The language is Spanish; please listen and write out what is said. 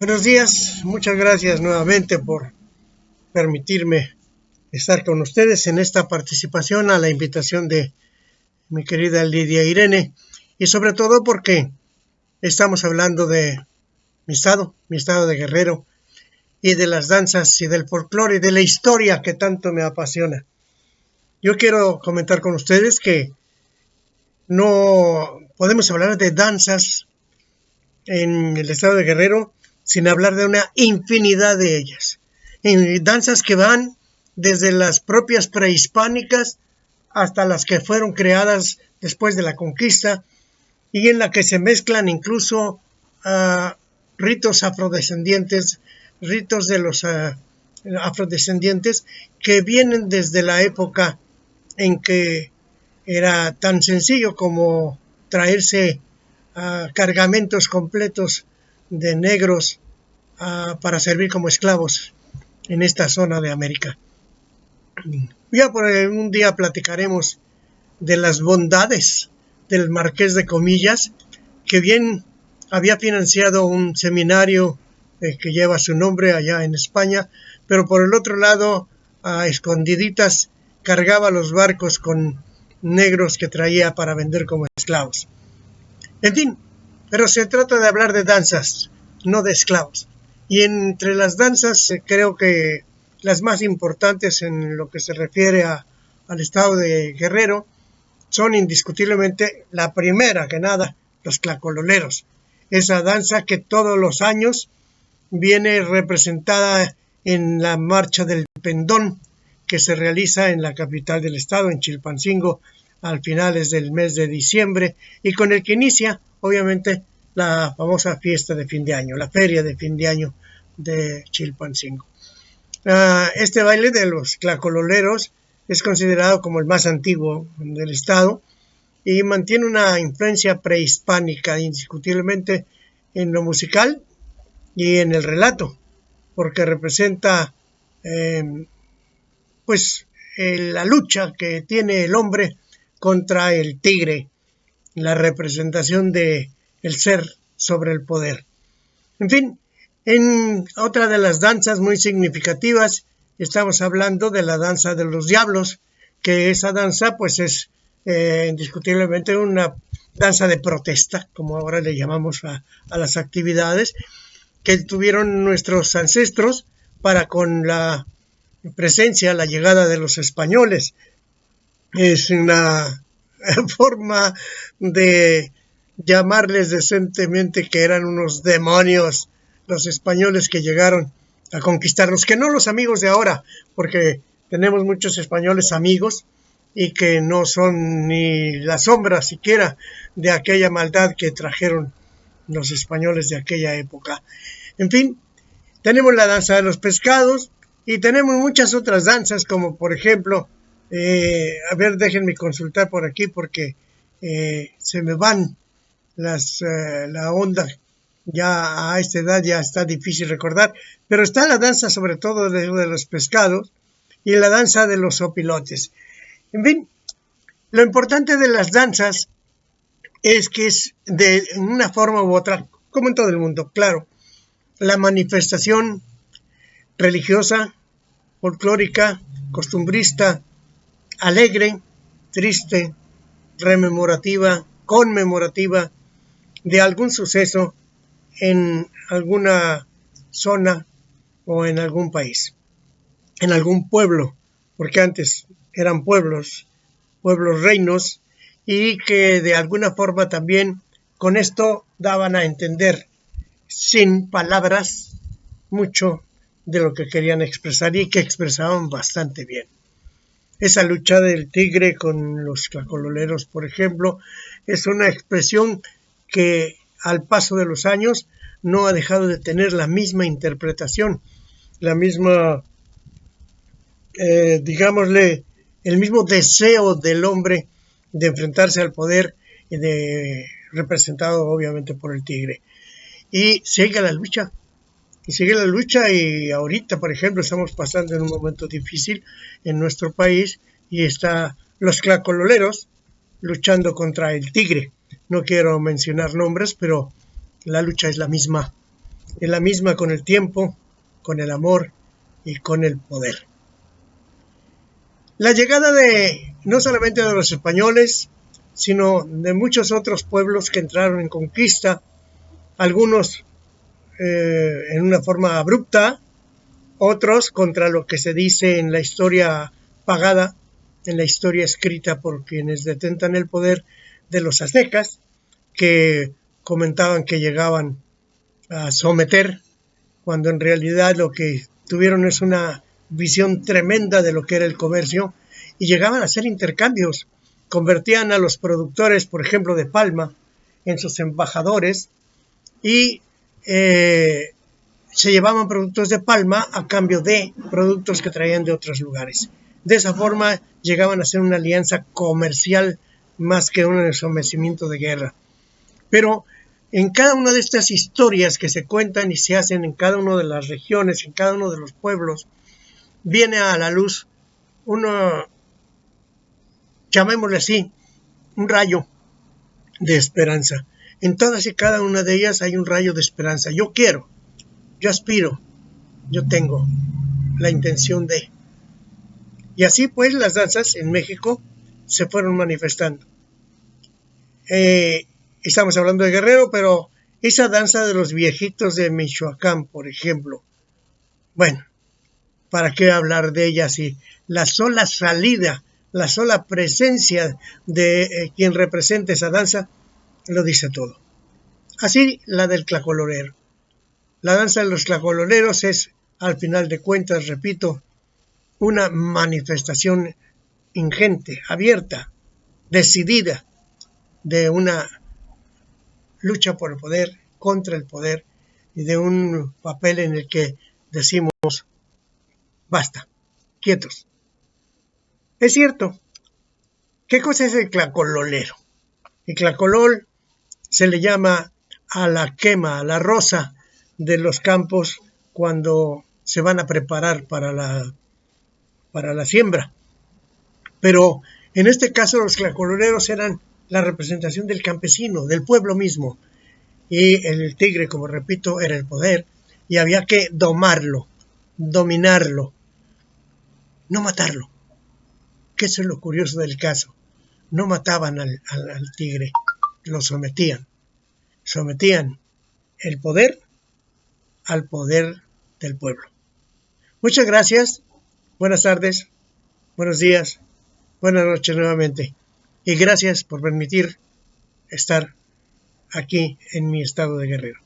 Buenos días, muchas gracias nuevamente por permitirme estar con ustedes en esta participación a la invitación de mi querida Lidia Irene y sobre todo porque estamos hablando de mi estado de Guerrero y de las danzas y del folclore y de la historia que tanto me apasiona. Yo quiero comentar con ustedes que no podemos hablar de danzas en el estado de Guerrero sin hablar de una infinidad de ellas. Danzas que van desde las propias prehispánicas hasta las que fueron creadas después de la conquista y en la que se mezclan incluso ritos afrodescendientes, ritos de los afrodescendientes que vienen desde la época en que era tan sencillo como traerse cargamentos completos de negros para servir como esclavos en esta zona de América. Ya por un día platicaremos de las bondades del Marqués de Comillas, que bien había financiado un seminario que lleva su nombre allá en España, pero por el otro lado, a escondiditas, cargaba los barcos con negros que traía para vender como esclavos. En fin, pero se trata de hablar de danzas, no de esclavos. Y entre las danzas creo que las más importantes en lo que se refiere al estado de Guerrero son indiscutiblemente la primera que nada, los tlacololeros. Esa danza que todos los años viene representada en la Marcha del Pendón, que se realiza en la capital del estado, en Chilpancingo, al finales del mes de diciembre, y con el que inicia, obviamente, la famosa fiesta de fin de año, la feria de fin de año de Chilpancingo. Este baile de los tlacololeros es considerado como el más antiguo del estado y mantiene una influencia prehispánica indiscutiblemente en lo musical y en el relato, porque representa la lucha que tiene el hombre contra el tigre, la representación de el ser sobre el poder. En fin, en otra de las danzas muy significativas estamos hablando de la danza de los diablos, que esa danza pues es indiscutiblemente una danza de protesta, como ahora le llamamos a las actividades que tuvieron nuestros ancestros para con la presencia, la llegada de los españoles. Es una forma de llamarles decentemente que eran unos demonios los españoles que llegaron a conquistarnos, que no los amigos de ahora, porque tenemos muchos españoles amigos y que no son ni la sombra siquiera de aquella maldad que trajeron los españoles de aquella época. En fin, tenemos la danza de los pescados y tenemos muchas otras danzas, como por ejemplo, déjenme consultar por aquí porque se me van la onda. Ya a esta edad ya está difícil recordar, pero está la danza sobre todo de los pescados y la danza de los opilotes. En fin, lo importante de las danzas es que es de una forma u otra, como en todo el mundo, claro, la manifestación religiosa, folclórica, costumbrista, alegre, triste, rememorativa, conmemorativa de algún suceso en alguna zona o en algún país, en algún pueblo, porque antes eran pueblos reinos, y que de alguna forma también con esto daban a entender sin palabras mucho de lo que querían expresar y que expresaban bastante bien. Esa lucha del tigre con los tlacololeros, por ejemplo, es una expresión que al paso de los años no ha dejado de tener la misma interpretación, la misma, digámosle, el mismo deseo del hombre de enfrentarse al poder representado obviamente por el tigre. Y sigue la lucha, y ahorita, por ejemplo, estamos pasando en un momento difícil en nuestro país y está los tlacololeros luchando contra el tigre. No quiero mencionar nombres, pero la lucha es la misma. es la misma con el tiempo, con el amor y con el poder. La llegada de no solamente de los españoles, sino de muchos otros pueblos que entraron en conquista, algunos en una forma abrupta, otros contra lo que se dice en la historia pagada, en la historia escrita por quienes detentan el poder de los aztecas, que comentaban que llegaban a someter, cuando en realidad lo que tuvieron es una visión tremenda de lo que era el comercio, y llegaban a hacer intercambios, convertían a los productores, por ejemplo, de palma, en sus embajadores, y se llevaban productos de palma a cambio de productos que traían de otros lugares. De esa forma llegaban a ser una alianza comercial más que un sometimiento de guerra. Pero en cada una de estas historias que se cuentan y se hacen en cada una de las regiones, en cada uno de los pueblos, viene a la luz uno, llamémosle así, un rayo de esperanza. En todas y cada una de ellas hay un rayo de esperanza. Yo quiero, yo aspiro, yo tengo la intención de. Y así pues las danzas en México se fueron manifestando. Estamos hablando de Guerrero, pero esa danza de los viejitos de Michoacán, por ejemplo, bueno, ¿para qué hablar de ella si la sola salida, la sola presencia de quien representa esa danza lo dice todo? Así la del tlacololero. La danza de los tlacololeros es, al final de cuentas, repito, una manifestación ingente, abierta, decidida, de una lucha por el poder, contra el poder, y de un papel en el que decimos, basta, quietos. Es cierto, ¿qué cosa es el tlacololero? El tlacolol se le llama a la quema, a la roza de los campos cuando se van a preparar para la siembra. Pero en este caso los tlacololeros eran la representación del campesino, del pueblo mismo. Y el tigre, como repito, era el poder y había que domarlo, dominarlo, no matarlo. Que eso es lo curioso del caso. No mataban al tigre, lo sometían. Sometían el poder al poder del pueblo. Muchas gracias, buenas tardes, buenos días, buenas noches nuevamente. Y gracias por permitir estar aquí en mi estado de Guerrero.